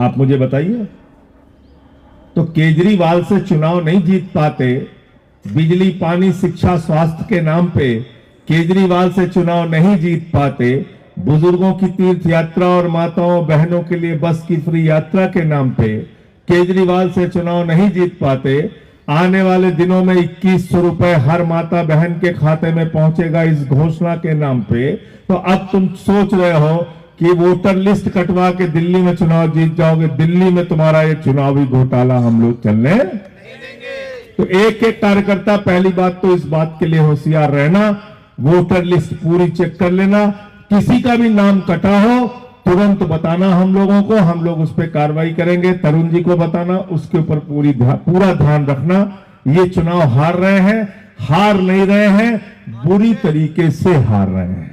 आप मुझे बताइए। तो केजरीवाल से चुनाव नहीं जीत पाते, बिजली, पानी, शिक्षा, स्वास्थ्य के नाम पे केजरीवाल से चुनाव नहीं जीत पाते, बुजुर्गों की तीर्थ यात्रा और माताओं बहनों के लिए बस की फ्री यात्रा के नाम पे केजरीवाल से चुनाव नहीं जीत पाते, आने वाले दिनों में 2100 रुपए हर माता बहन के खाते में पहुंचेगा इस घोषणा के नाम पे, तो अब तुम सोच रहे हो कि वोटर लिस्ट कटवा के दिल्ली में चुनाव जीत जाओगे। दिल्ली में तुम्हारा ये चुनावी घोटाला हम लोग चलने नहीं देंगे। तो एक एक कार्यकर्ता, पहली बात तो इस बात के लिए होशियार रहना, वोटर लिस्ट पूरी चेक कर लेना, किसी का भी नाम कटा हो तुरंत बताना हम लोगों को, हम लोग उस पर कार्रवाई करेंगे। तरुण जी को बताना, उसके ऊपर पूरा ध्यान रखना। ये चुनाव हार रहे हैं, हार नहीं रहे हैं, बुरी तरीके से हार रहे हैं।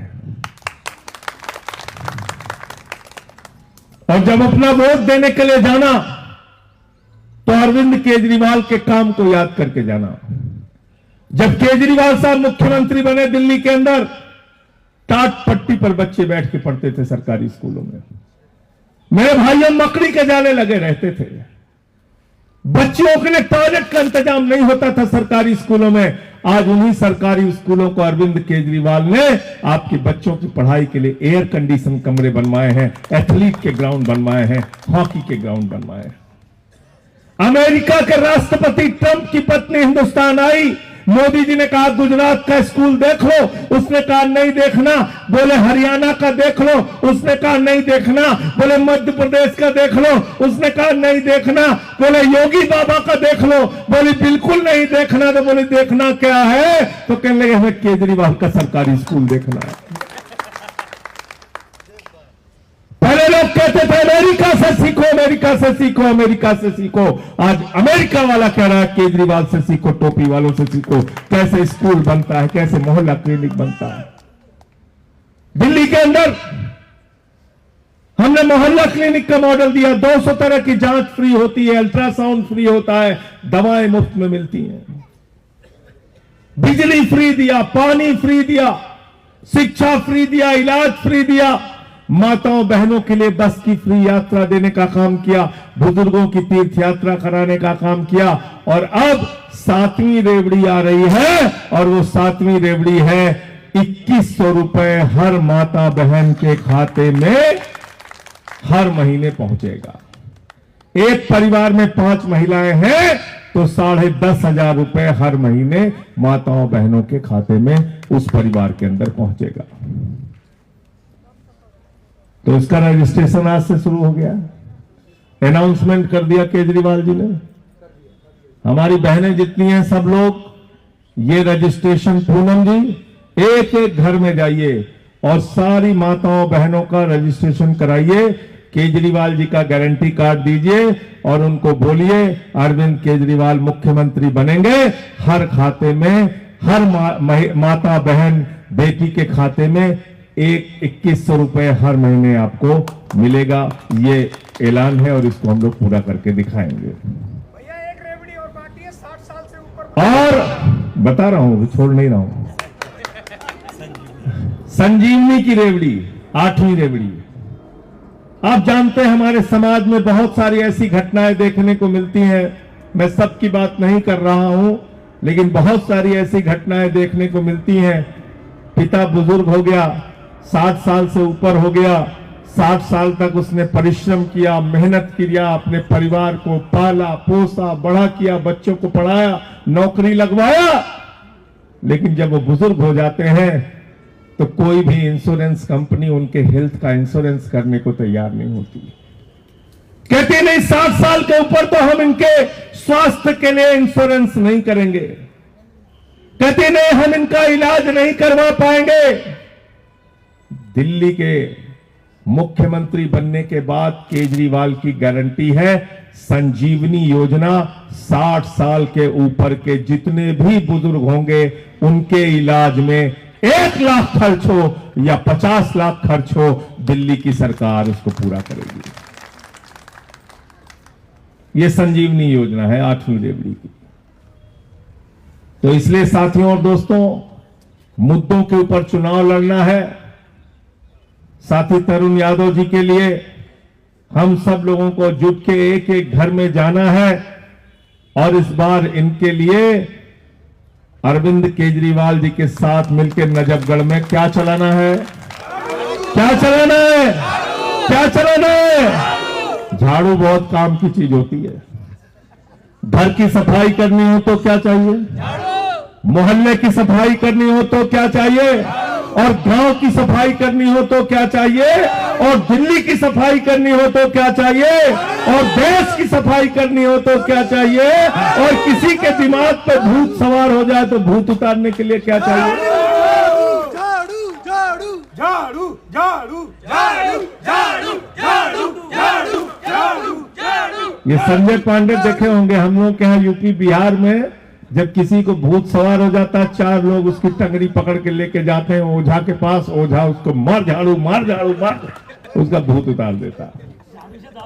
और जब अपना वोट देने के लिए जाना तो अरविंद केजरीवाल के काम को याद करके जाना। जब केजरीवाल साहब मुख्यमंत्री बने दिल्ली के अंदर, टाट पट्टी पर बच्चे बैठ के पढ़ते थे सरकारी स्कूलों में। मेरे भाइयों मकड़ी के जाले लगे रहते थे, बच्चों के लिए टॉयलेट का इंतजाम नहीं होता था सरकारी स्कूलों में। आज उन्हीं सरकारी स्कूलों को अरविंद केजरीवाल ने आपके बच्चों की पढ़ाई के लिए एयर कंडीशन कमरे बनवाए हैं, एथलीट के ग्राउंड बनवाए हैं, हॉकी के ग्राउंड बनवाए हैं। अमेरिका के राष्ट्रपति ट्रंप की पत्नी हिंदुस्तान आई, मोदी जी ने कहा गुजरात का स्कूल देख लो, उसने कहा नहीं देखना। बोले हरियाणा का देख लो, उसने कहा नहीं देखना। बोले मध्य प्रदेश का देख लो, उसने कहा नहीं देखना। बोले योगी बाबा का देख लो, बोले बिल्कुल नहीं देखना। तो बोले देखना क्या है? तो कहने लगे हमें केजरीवाल का सरकारी स्कूल देखना है। पहले लोग कहते थे अमेरिका से सीखो, अमेरिका से सीखो, अमेरिका से सीखो। आज अमेरिका वाला कह रहा है केजरीवाल से सीखो, टोपी वालों से सीखो, कैसे स्कूल बनता है, कैसे मोहल्ला क्लिनिक बनता है। दिल्ली के अंदर हमने मोहल्ला क्लिनिक का मॉडल दिया, 200 तरह की जांच फ्री होती है, अल्ट्रासाउंड फ्री होता है, दवाएं मुफ्त में मिलती हैं, बिजली फ्री दिया, पानी फ्री दिया, शिक्षा फ्री दिया, इलाज फ्री दिया, माताओं बहनों के लिए बस की फ्री यात्रा देने का काम किया, बुजुर्गों की तीर्थ यात्रा कराने का काम किया। और अब 7वीं रेवड़ी आ रही है, और वो 7वीं रेवड़ी है 2100 रुपए हर माता बहन के खाते में हर महीने पहुंचेगा। एक परिवार में 5 महिलाएं हैं तो 10,500 रुपए हर महीने माताओं बहनों के खाते में उस परिवार के अंदर पहुंचेगा। तो इसका रजिस्ट्रेशन आज से शुरू हो गया, अनाउंसमेंट कर दिया केजरीवाल जी ने। हमारी बहनें जितनी हैं सब लोग ये रजिस्ट्रेशन, पूनम जी एक एक घर में जाइए और सारी माताओं बहनों का रजिस्ट्रेशन कराइए, केजरीवाल जी का गारंटी कार्ड दीजिए और उनको बोलिए अरविंद केजरीवाल मुख्यमंत्री बनेंगे, हर खाते में, हर माता बहन बेटी के खाते में 2100 रुपए हर महीने आपको मिलेगा। ये ऐलान है और इसको हम लोग पूरा करके दिखाएंगे। भैया एक रेवड़ी और बाकी है 60 साल से ऊपर। और बता रहा हूं, छोड़ नहीं रहा हूं, संजीवनी की रेवड़ी 8वीं रेवड़ी। आप जानते हैं हमारे समाज में बहुत सारी ऐसी घटनाएं देखने को मिलती हैं, मैं सबकी बात नहीं कर रहा हूं, लेकिन बहुत सारी ऐसी घटनाएं देखने को मिलती हैं। पिता बुजुर्ग हो गया, 60 साल से ऊपर हो गया, 60 साल तक उसने परिश्रम किया, मेहनत किया, अपने परिवार को पाला पोसा बड़ा किया, बच्चों को पढ़ाया, नौकरी लगवाया, लेकिन जब वो बुजुर्ग हो जाते हैं तो कोई भी इंश्योरेंस कंपनी उनके हेल्थ का इंश्योरेंस करने को तैयार नहीं होती। कहते नहीं 60 साल के ऊपर तो हम इनके स्वास्थ्य के लिए इंश्योरेंस नहीं करेंगे, कहते नहीं हम इनका इलाज नहीं करवा पाएंगे। दिल्ली के मुख्यमंत्री बनने के बाद केजरीवाल की गारंटी है संजीवनी योजना, 60 साल के ऊपर के जितने भी बुजुर्ग होंगे उनके इलाज में 1 लाख खर्च हो या 50 लाख खर्च हो, दिल्ली की सरकार उसको पूरा करेगी। यह संजीवनी योजना है 8वीं रेवड़ी की। तो इसलिए साथियों और दोस्तों, मुद्दों के ऊपर चुनाव लड़ना है। साथी तरुण यादव जी के लिए हम सब लोगों को जुट के एक एक घर में जाना है और इस बार इनके लिए अरविंद केजरीवाल जी के साथ मिलकर नजफगढ़ में क्या चलाना है, क्या चलाना है, क्या चलाना है। झाड़ू बहुत काम की चीज होती है। घर की सफाई करनी हो तो क्या चाहिए, मोहल्ले की सफाई करनी हो तो क्या चाहिए, और गांव की सफाई करनी हो तो क्या चाहिए, और दिल्ली की सफाई करनी हो तो क्या चाहिए, और देश की सफाई करनी हो तो क्या चाहिए, और किसी के दिमाग पे भूत सवार हो जाए तो भूत उतारने के लिए क्या चाहिए। झाड़ू झाड़ू झाड़ू झाड़ू झाड़ू झाड़ू झाड़ू झाड़ू झाड़ू झाड़ू। ये संजय पांडे देखे होंगे, हम लोग के यहाँ यूपी बिहार में जब किसी को भूत सवार हो जाता है, 4 लोग उसकी टंगड़ी पकड़ के लेके जाते हैं ओझा के पास, ओझा उसको मार झाड़ू मार झाड़ू मार, उसका भूत उतार देता।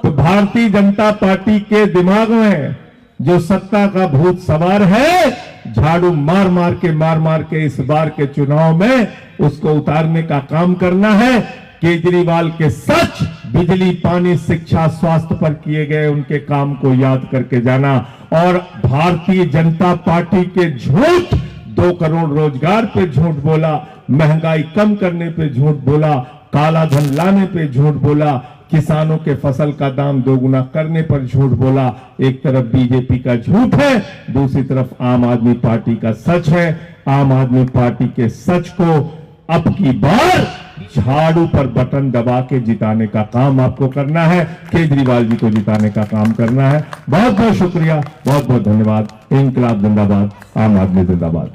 तो भारतीय जनता पार्टी के दिमाग में जो सत्ता का भूत सवार है, झाड़ू मार मार के इस बार के चुनाव में उसको उतारने का काम करना है। केजरीवाल के सच, बिजली, पानी, शिक्षा, स्वास्थ्य पर किए गए उनके काम को याद करके जाना, और भारतीय जनता पार्टी के झूठ, 2 करोड़ रोजगार पे झूठ बोला, महंगाई कम करने पे झूठ बोला, काला धन लाने पे झूठ बोला, किसानों के फसल का दाम 2 गुना करने पर झूठ बोला। एक तरफ बीजेपी का झूठ है, दूसरी तरफ आम आदमी पार्टी का सच है। आम आदमी पार्टी के सच को अब की बार झाड़ू पर बटन दबा के जिताने का काम आपको करना है, केजरीवाल जी को जिताने का काम करना है। बहुत बहुत शुक्रिया, बहुत बहुत धन्यवाद। इंकलाब जिंदाबाद, आम आदमी जिंदाबाद।